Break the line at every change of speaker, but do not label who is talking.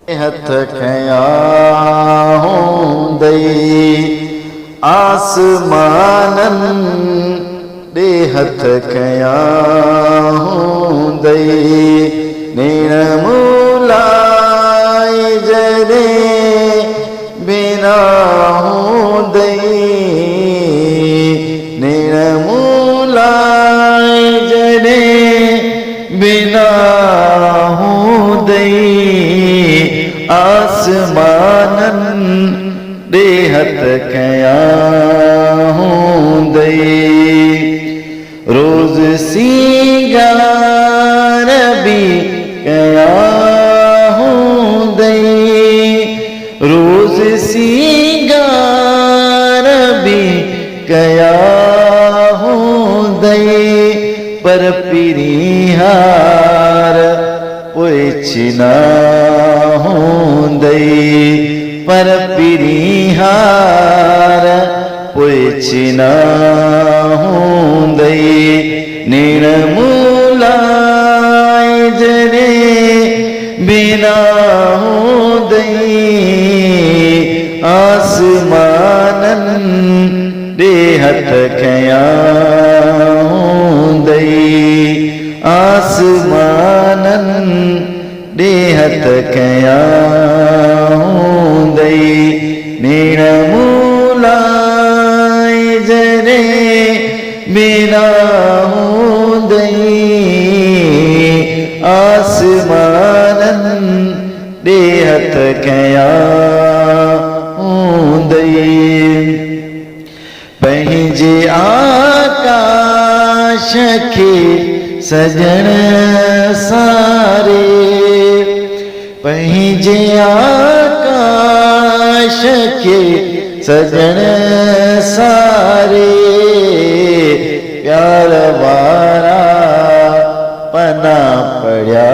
हथ खया दई आसमानन दे हथ खया दई निर्मूलाय जरे बिना दई निर्मूलाय जरे बिना दई आसमानन दे हथ खया दई रोज सिंगार भी कया दई रोज सिंगार भी कया दई पर पिरिहार पोछना दई पर पिरिहार पोछना दई निर्मूलाय जरे बिना दई आसमानन दे हथ खया दई आसमानन दे हथ खया दई निर्मूलाय जरे बिना दई आसमानन दे हथ खया दई पंहिंजे आकाश के सजण सारे पंहिंजे आकाश के सजण सारे प्यार वारा पना पड़िया।